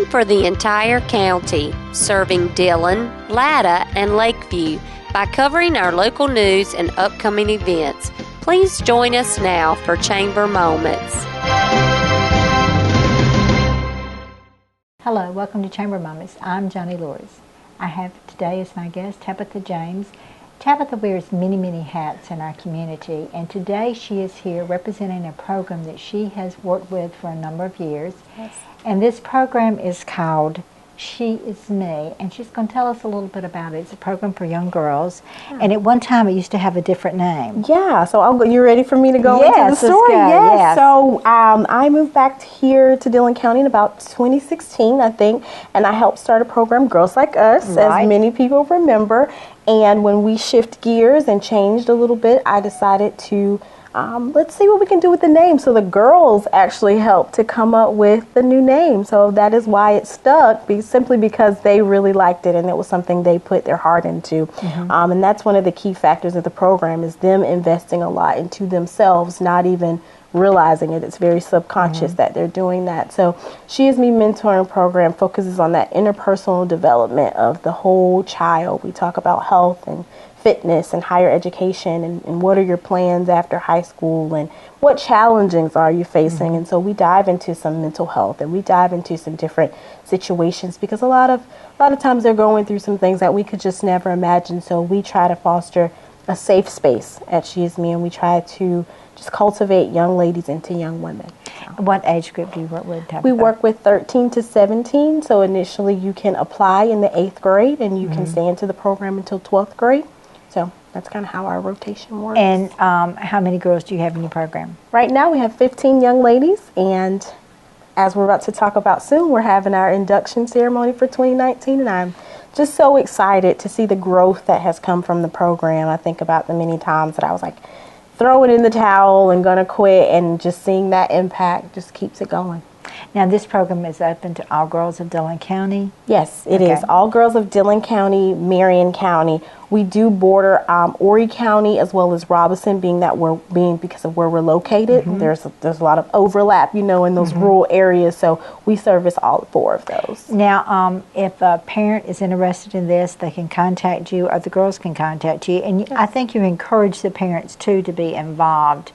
for the entire county, serving Dillon, Latta, and Lakeview by covering our local news and upcoming events. Please join us now for Chamber Moments. Hello, welcome to Chamber Moments. I'm Johnny Lewis. I have today as my guest Tabitha James. Tabitha wears many hats in our community, and today she is here representing a program that she has worked with for a number of years. Yes. And this program is called She Is Me, and she's going to tell us a little bit about it. It's a program for young girls, and at one time it used to have a different name. Yeah, so you ready for me to go into the Yes, story? let's go. Yes. So I moved back here to Dillon County in about 2016, I think, and I helped start a program, Girls Like Us, Right. as many people remember. And when we shift gears and changed a little bit, I decided to let's see what we can do with the name. So the girls actually helped to come up with the new name. So that is why it stuck, simply because they really liked it and it was something they put their heart into. Mm-hmm. And that's one of the key factors of the program, is them investing a lot into themselves, not even realizing it. It's very subconscious that they're doing that. So She Is Me mentoring program focuses on that interpersonal development of the whole child. We talk about health and fitness and higher education, and what are your plans after high school, and what challenges are you facing. And so we dive into some mental health, and we dive into some different situations, because a lot of times they're going through some things that we could just never imagine. So we try to foster a safe space at She Is Me, and we try to just cultivate young ladies into young women. What age group do you work with, Tabitha? We work with 13 to 17. So initially you can apply in the 8th grade, and you can stay into the program until 12th grade. So that's kind of how our rotation works. And how many girls do you have in your program? Right now we have 15 young ladies, and as we're about to talk about soon, we're having our induction ceremony for 2019, and I'm just so excited to see the growth that has come from the program. I think about the many times that I was like throwing in the towel and gonna quit, and just seeing that impact just keeps it going. Now, this program is open to all girls of Dillon County? Yes, it is. All girls of Dillon County, Marion County. We do border Horry County as well as Robeson, because of where we're located. There's a lot of overlap, in those rural areas. So we service all 4 of those. Now, if a parent is interested in this, they can contact you, or the girls can contact you. And I think you encourage the parents, too, to be involved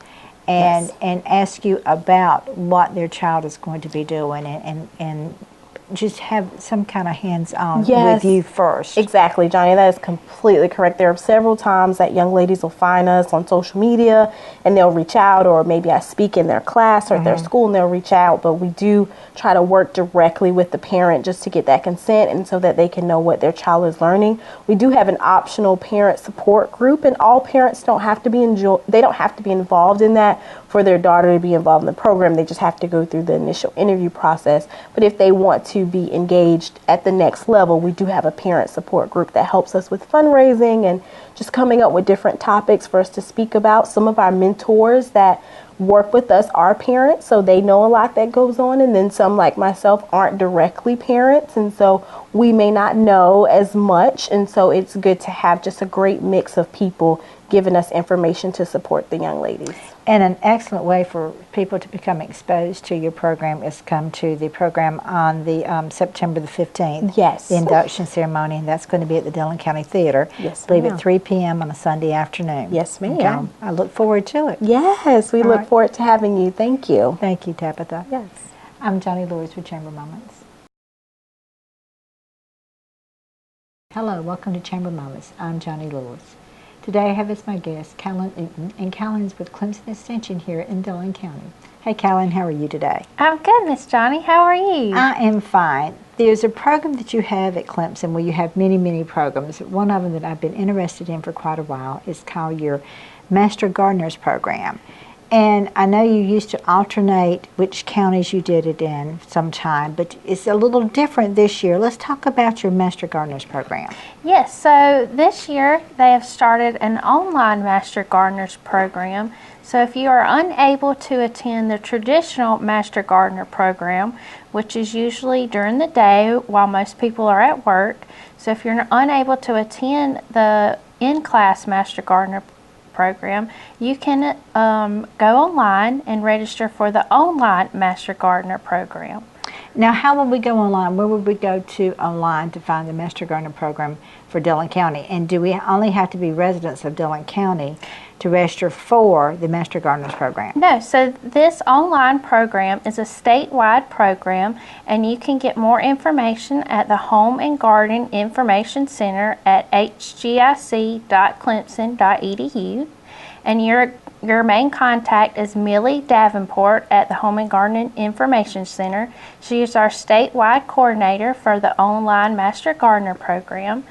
and ask you about what their child is going to be doing, and just have some kind of hands-on with you first. Exactly, Johnny. That is completely correct. There are several times that young ladies will find us on social media and they'll reach out, or maybe I speak in their class or at their school and they'll reach out, but we do try to work directly with the parent just to get that consent, and so that they can know what their child is learning. We do have an optional parent support group, and all parents don't have to be involved in that for their daughter to be involved in the program. They just have to go through the initial interview process. But if they want to be engaged at the next level, we do have a parent support group that helps us with fundraising and just coming up with different topics for us to speak about. Some of our mentors that work with us are parents, so they know a lot that goes on, and then some, like myself, aren't directly parents, and so we may not know as much, and so it's good to have just a great mix of people giving us information to support the young ladies. And an excellent way for people to become exposed to your program is come to the program on the September the 15th. Yes. The induction ceremony, and that's going to be at the Dillon County Theater. Yes, I believe ma'am. at 3 p.m. on a Sunday afternoon. Yes, ma'am. Okay. I look forward to it. Yes, we look forward to having you. Thank you. Thank you, Tabitha. Yes. I'm Johnny Lewis with Chamber Moments. Hello, welcome to Chamber Moments. I'm Johnny Lewis. Today I have as my guest Callan Eaton, and Callan's with Clemson Extension here in Dillon County. Hey Callan, how are you today? I'm good, Miss Johnny. How are you? I am fine. There's a program that you have at Clemson where you have many programs. One of them that I've been interested in for quite a while is called your Master Gardeners program. And I know you used to alternate which counties you did it in sometime, but it's a little different this year. Let's talk about your Master Gardeners program. Yes, so this year they have started an online Master Gardeners program. So if you are unable to attend the traditional Master Gardener program, which is usually during the day while most people are at work, so if you're unable to attend the in-class Master Gardener program, you can go online and register for the online Master Gardener program. Now, how would we go online? Where would we go to online to find the Master Gardener program for Dillon County? And do we only have to be residents of Dillon County to register for the Master Gardeners program? No, so this online program is a statewide program, and you can get more information at the Home and Garden Information Center at hgic.clemson.edu. And your main contact is Millie Davenport at the Home and Garden Information Center. She is our statewide coordinator for the online Master Gardener program,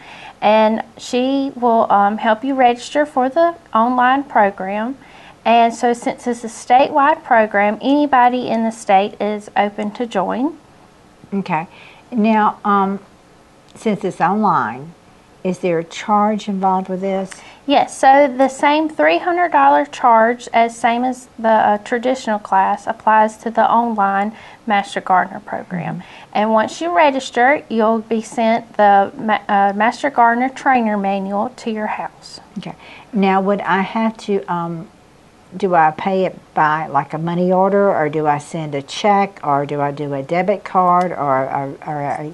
and she will help you register for the online program. And so since it's a statewide program, anybody in the state is open to join. Okay. Now, since it's online, is there a charge involved with this? Yes, so the same $300 charge same as the traditional class applies to the online Master Gardener program. And once you register, you'll be sent the Master Gardener Trainer Manual to your house. Okay. Now, would I have to, do I pay it by like a money order, or do I send a check, or do I do a debit card, or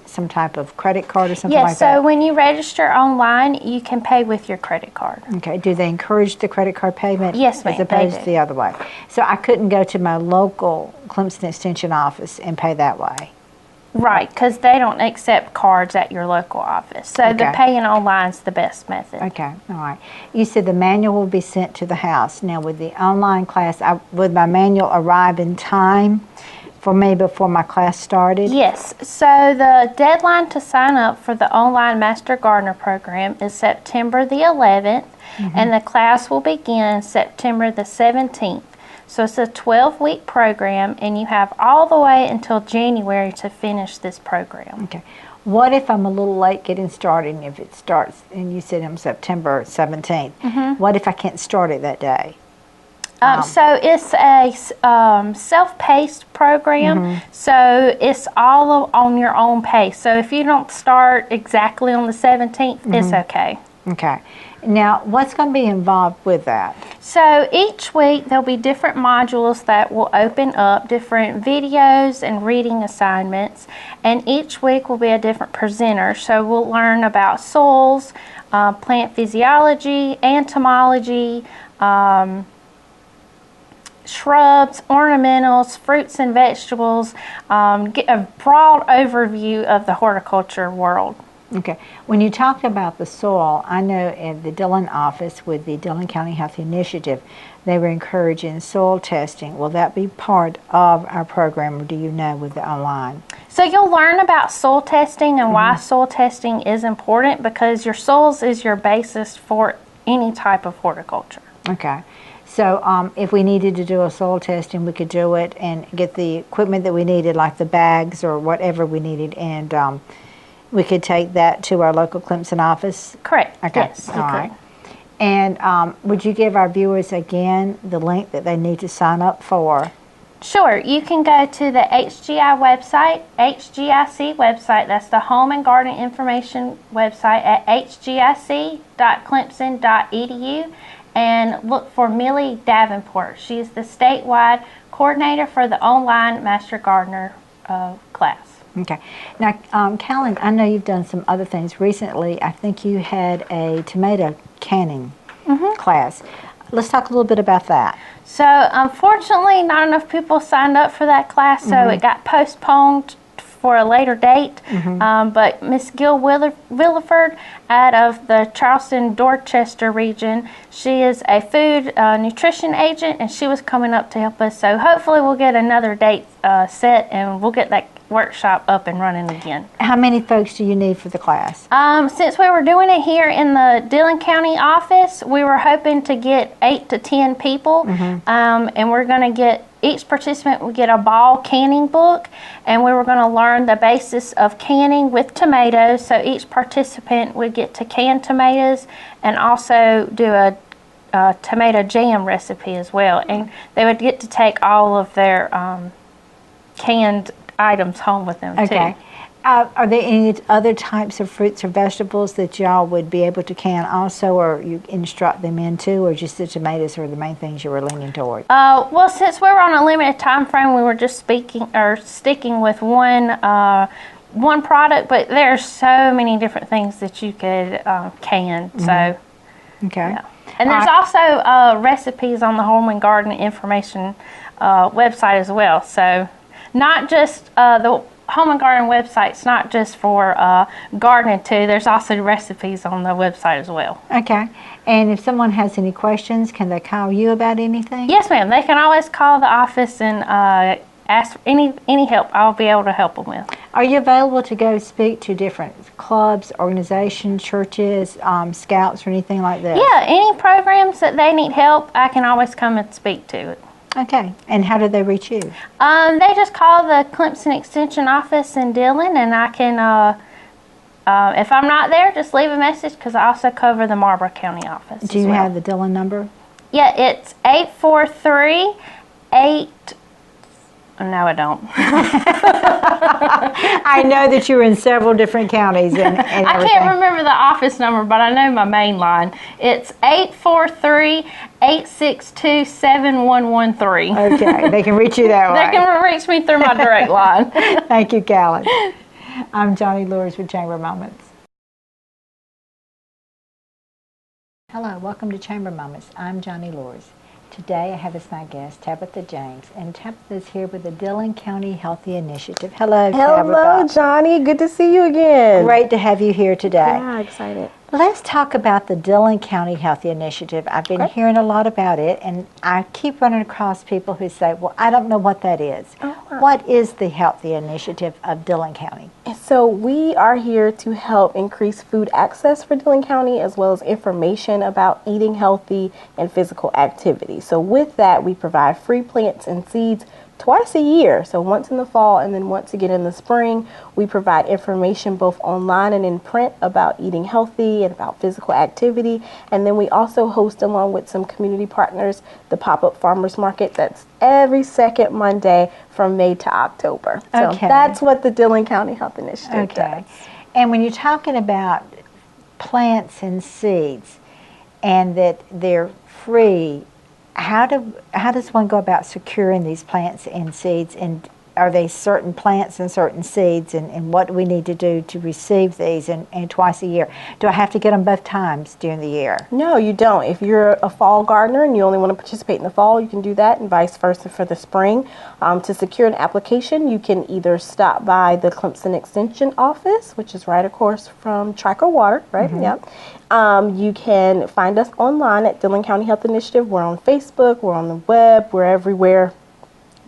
some type of credit card or something like that? Yes, so when you register online, you can pay with your credit card. Okay. Do they encourage the credit card payment? Yes, ma'am, as opposed they to do. the other way? So I couldn't go to my local Clemson Extension office and pay that way? Right, because they don't accept cards at your local office. So the Okay. paying online is the best method. Okay, all right. You said the manual will be sent to the house. Now, with the online class, would my manual arrive in time for me before my class started? Yes, so the deadline to sign up for the online Master Gardener program is September the 11th, and the class will begin September the 17th. So it's a 12-week program, and you have all the way until January to finish this program. Okay. What if I'm a little late getting started, and if it starts, and you said on September 17th, what if I can't start it that day? So it's a self-paced program, so it's all on your own pace. So if you don't start exactly on the 17th, it's okay. Okay. Now, what's going to be involved with that? So each week there'll be different modules that will open up, different videos and reading assignments, and each week will be a different presenter. So we'll learn about soils, plant physiology, entomology, shrubs, ornamentals, fruits and vegetables, get a broad overview of the horticulture world. Okay. When you talked about the soil, I know in the Dillon office with the Dillon County Health Initiative, they were encouraging soil testing. Will that be part of our program, or do you know with the online? So you'll learn about soil testing and why soil testing is important, because your soils is your basis for any type of horticulture. Okay. So if we needed to do a soil testing, we could do it and get the equipment that we needed, like the bags or whatever we needed, and we could take that to our local Clemson office? Correct. Okay. Yes, you All could. right. And would you give our viewers again the link that they need to sign up for? Sure. You can go to the HGI website, HGIC website. That's the Home and Garden Information website at hgic.clemson.edu, and look for Millie Davenport. She's the statewide coordinator for the online Master Gardener class. Okay. Now, Callan, I know you've done some other things recently. I think you had a tomato canning class. Let's talk a little bit about that. So unfortunately, not enough people signed up for that class, so it got postponed for a later date. But Miss Gil Williford out of the Charleston-Dorchester region, she is a food nutrition agent, and she was coming up to help us. So hopefully we'll get another date set, and we'll get that workshop up and running again. How many folks do you need for the class? Since we were doing it here in the Dillon County office, we were hoping to get 8 to 10 people, and we're going to get, each participant would get a ball canning book, and we were going to learn the basis of canning with tomatoes. So each participant would get to can tomatoes and also do a tomato jam recipe as well, and they would get to take all of their canned items home with them Okay. too. Are there any other types of fruits or vegetables that y'all would be able to can also, or you instruct them into, or just the tomatoes are the main things you were leaning toward? Well, since we were on a limited time frame, we were just sticking with one product, but there's so many different things that you could can. So, Okay. yeah. And there's also recipes on the Home and Garden Information website as well. So, not just the Home and Garden website's not just for gardening too. There's also recipes on the website as well. Okay. And if someone has any questions, can they call you about anything? Yes, ma'am. They can always call the office and ask for any help. I'll be able to help them with. Are you available to go speak to different clubs, organizations, churches, scouts, or anything like that? Yeah, any programs that they need help, I can always come and speak to it. Okay. And how do they reach you? They just call the Clemson Extension office in Dillon, and I can, if I'm not there, just leave a message because I also cover the Marlboro County office. Do you have the Dillon number? Yeah, it's 843-8. No, I don't. I know that you're in several different counties and I everything. can't remember the office number, but I know my main line. It's 843-862-7113. Okay, they can reach you that way. They can reach me through my direct line. Thank you, Callan. I'm Johnny Lures with Chamber Moments. Hello, welcome to Chamber Moments. I'm Johnny Lures. Today I have as my guest Tabitha James, and Tabitha is here with the Dillon County Healthy Initiative. Hello, Hello, Tabitha. Johnny. Good to see you again. Great to have you here today. Yeah, excited. Let's talk about the Dillon County Healthy Initiative. I've been hearing a lot about it, and I keep running across people who say, well, I don't know what that is. What is the Healthy Initiative of Dillon County? So we are here to help increase food access for Dillon County, as well as information about eating healthy and physical activity. So with that, we provide free plants and seeds twice a year. So once in the fall and then once again in the spring. We provide information both online and in print about eating healthy and about physical activity. And then we also host, along with some community partners, the pop-up farmers market that's every second Monday from May to October. So that's what the Dillon County Health Initiative does. And when you're talking about plants and seeds and that they're free, how does one go about securing these plants and seeds, and are they certain plants and certain seeds, and what do we need to do to receive these and twice a year? Do I have to get them both times during the year? No, you don't. If you're a fall gardener and you only want to participate in the fall, you can do that, and vice versa for the spring. To secure an application, you can either stop by the Clemson Extension office, which is right across from Trico Water, right? Yep. You can find us online at Dillon County Health Initiative. We're on Facebook, we're on the web, we're everywhere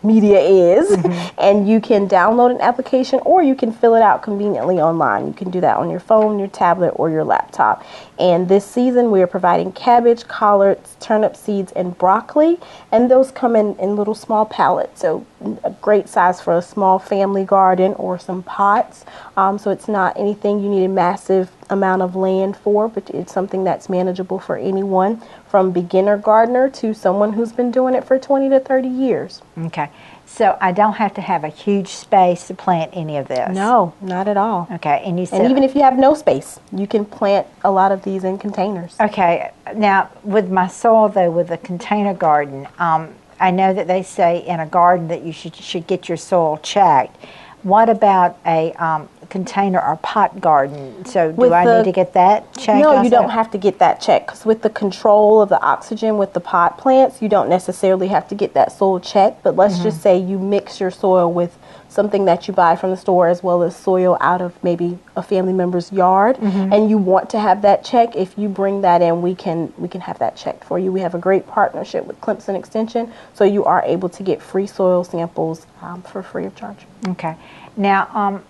media is, and you can download an application or you can fill it out conveniently online. You can do that on your phone, your tablet, or your laptop. And this season we are providing cabbage, collards, turnip seeds, and broccoli, and those come in little small pallets, so a great size for a small family garden or some pots. So it's not anything you need a massive amount of land for, but it's something that's manageable for anyone, from beginner gardener to someone who's been doing it for 20 to 30 years. Okay, so I don't have to have a huge space to plant any of this? No, not at all. Okay, and you said... And even if you have no space, you can plant a lot of these in containers. Okay, now with my soil though, with a container garden, I know that they say in a garden that you should get your soil checked. What about a container or pot garden? So do I need to get that checked? No, also? you don't have to get that checked, because with the control of the oxygen with the pot plants, you don't necessarily have to get that soil checked. But let's just say you mix your soil with something that you buy from the store, as well as soil out of maybe a family member's yard, and you want to have that check. If you bring that in, we can have that checked for you. We have a great partnership with Clemson Extension, so you are able to get free soil samples for free of charge. Okay. Now,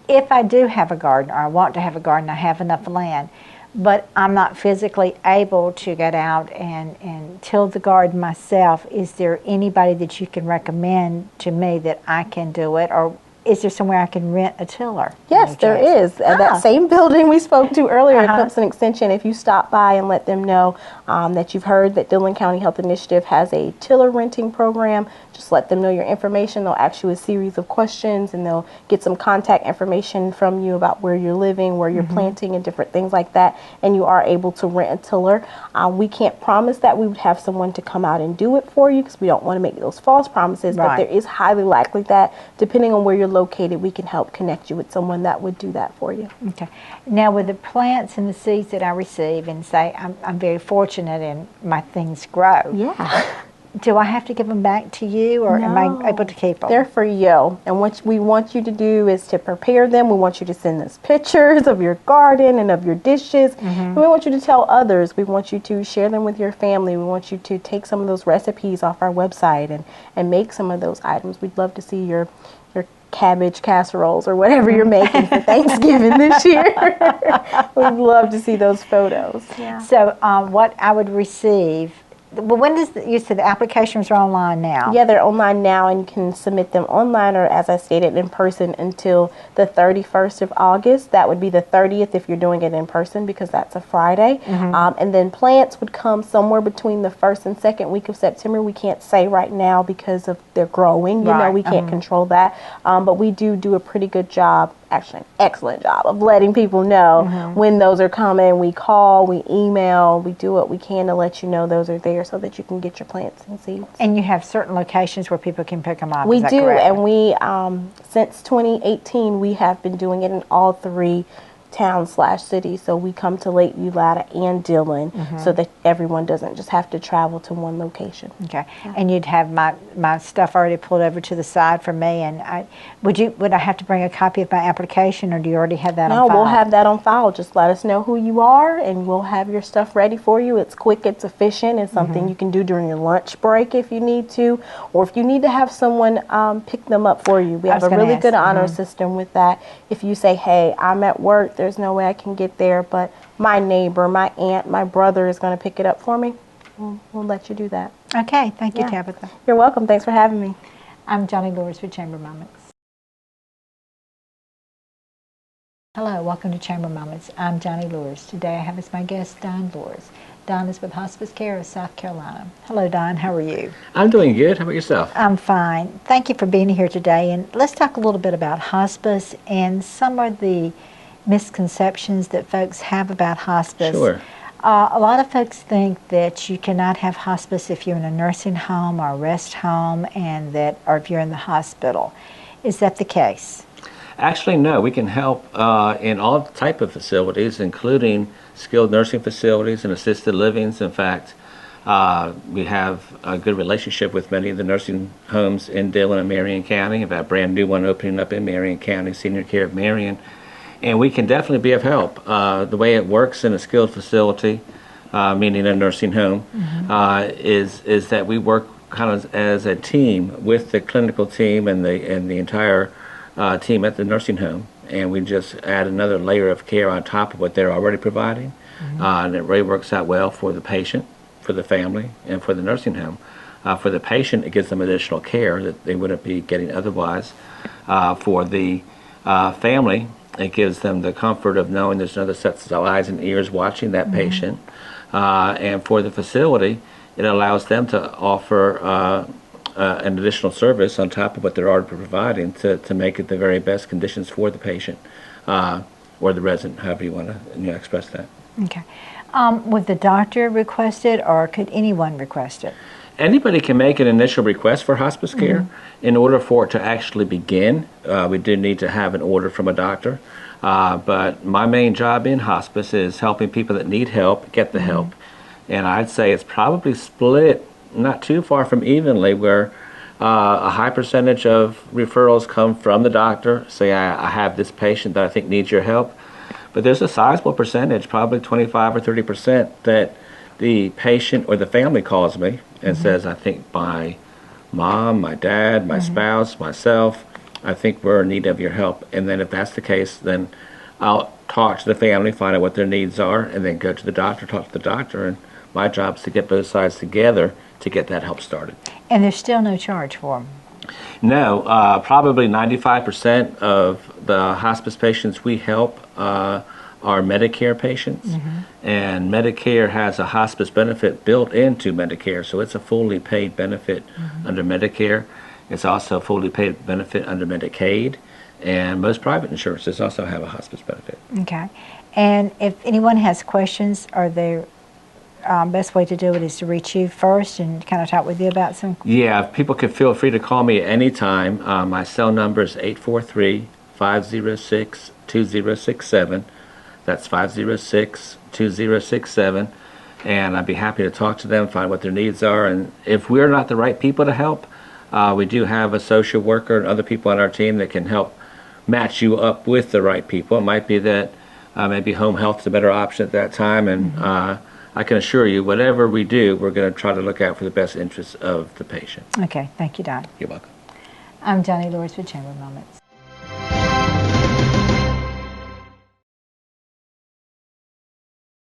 if I do have a garden, or I want to have a garden, I have enough land, but I'm not physically able to get out and till the garden myself, is there anybody that you can recommend to me that I can do it, or is there somewhere I can rent a tiller? Yes, there is. At that same building we spoke to earlier at Clemson Extension, if you stop by and let them know that you've heard that Dillon County Health Initiative has a tiller renting program, just let them know your information. They'll ask you a series of questions, and they'll get some contact information from you about where you're living, where you're planting, and different things like that, and you are able to rent a tiller. We can't promise that we would have someone to come out and do it for you, because we don't want to make those false promises, but there is highly likely that, depending on where you're located, we can help connect you with someone that would do that for you. Okay. Now, with the plants and the seeds that I receive, and say I'm very fortunate and my things grow. Yeah. Do I have to give them back to you, or am I able to keep them? They're for you. And what we want you to do is to prepare them. We want you to send us pictures of your garden and of your dishes. And we want you to tell others. We want you to share them with your family. We want you to take some of those recipes off our website and make some of those items. We'd love to see your cabbage casseroles or whatever you're making for Thanksgiving this year. We'd love to see those photos. Yeah. So what I would receive, well, when does you said the applications are online now? Yeah, they're online now, and you can submit them online or, as I stated, in person until the 31st of August. That would be the 30th if you're doing it in person, because that's a Friday. And then plants would come somewhere between the 1st and 2nd week of September. We can't say right now because of they're growing. You know, we can't control that. But we do a pretty good job, actually an excellent job, of letting people know when those are coming. We call, we email, we do what we can to let you know those are there, so that you can get your plants and seeds. And you have certain locations where people can pick them up. We is that do, correct? and we since 2018 we have been doing it in all 3 towns/cities. So we come to Lakeview, Latta, and Dillon, so that everyone doesn't just have to travel to one location. Okay, and you'd have my stuff already pulled over to the side for me, and would I have to bring a copy of my application, or do you already have that on file? No, we'll have that on file. Just let us know who you are, and we'll have your stuff ready for you. It's quick, it's efficient, it's something you can do during your lunch break if you need to, or if you need to have someone pick them up for you. We have a really good honor system with that. If you say, hey, I'm at work, there's no way I can get there, but my neighbor, my aunt, my brother is going to pick it up for me, we'll let you do that. Okay, thank you, Tabitha. You're welcome. Thanks for having me. I'm Johnny Lures with Chamber Moments. Hello, welcome to Chamber Moments. I'm Johnny Lures. Today I have as my guest Don Lures. Don is with Hospice Care of South Carolina. Hello, Don. How are you? I'm doing good. How about yourself? I'm fine. Thank you for being here today. And let's talk a little bit about hospice and some of the misconceptions that folks have about hospice. Sure. A lot of folks think that you cannot have hospice if you're in a nursing home or a rest home, and that, or if you're in the hospital. Is that the case? Actually, no. We can help in all type of facilities, including skilled nursing facilities and assisted livings. In fact, we have a good relationship with many of the nursing homes in Dillon and Marion County. We have a brand new one opening up in Marion County, Senior Care of Marion. And we can definitely be of help. The way it works in a skilled facility, meaning a nursing home, is that we work kind of as a team with the clinical team and the entire team at the nursing home, and we just add another layer of care on top of what they're already providing, and it really works out well for the patient, for the family, and for the nursing home. For the patient, it gives them additional care that they wouldn't be getting otherwise. For the family, it gives them the comfort of knowing there's another set of eyes and ears watching that patient. And for the facility, it allows them to offer an additional service on top of what they're already providing to make it the very best conditions for the patient or the resident, however you want to express that. Okay. Would the doctor request it, or could anyone request it? Anybody can make an initial request for hospice care. In order for it to actually begin, we do need to have an order from a doctor. But my main job in hospice is helping people that need help get the help. And I'd say it's probably split not too far from evenly, where a high percentage of referrals come from the doctor, say I have this patient that I think needs your help. But there's a sizable percentage, probably 25 or 30%, that the patient or the family calls me and says, I think my mom, my dad, my spouse, myself, I think we're in need of your help. And then if that's the case, then I'll talk to the family, find out what their needs are, and then go to the doctor, talk to the doctor. And my job is to get both sides together to get that help started. And there's still no charge for them? No, probably 95% of the hospice patients we help are Medicare patients, and Medicare has a hospice benefit built into Medicare, so it's a fully paid benefit under Medicare. It's also a fully paid benefit under Medicaid, and most private insurances also have a hospice benefit. Okay. And if anyone has questions, are there best way to do it is to reach you first and kind of talk with you about some. Yeah, people can feel free to call me at any time. My cell number is 843-506-2067. That's 506-2067. And I'd be happy to talk to them, find what their needs are. And if we're not the right people to help, we do have a social worker and other people on our team that can help match you up with the right people. It might be that maybe home health is a better option at that time. And I can assure you, whatever we do, we're going to try to look out for the best interests of the patient. Okay, thank you, Don. You're welcome. I'm Johnny Lewis with Chamber Moments.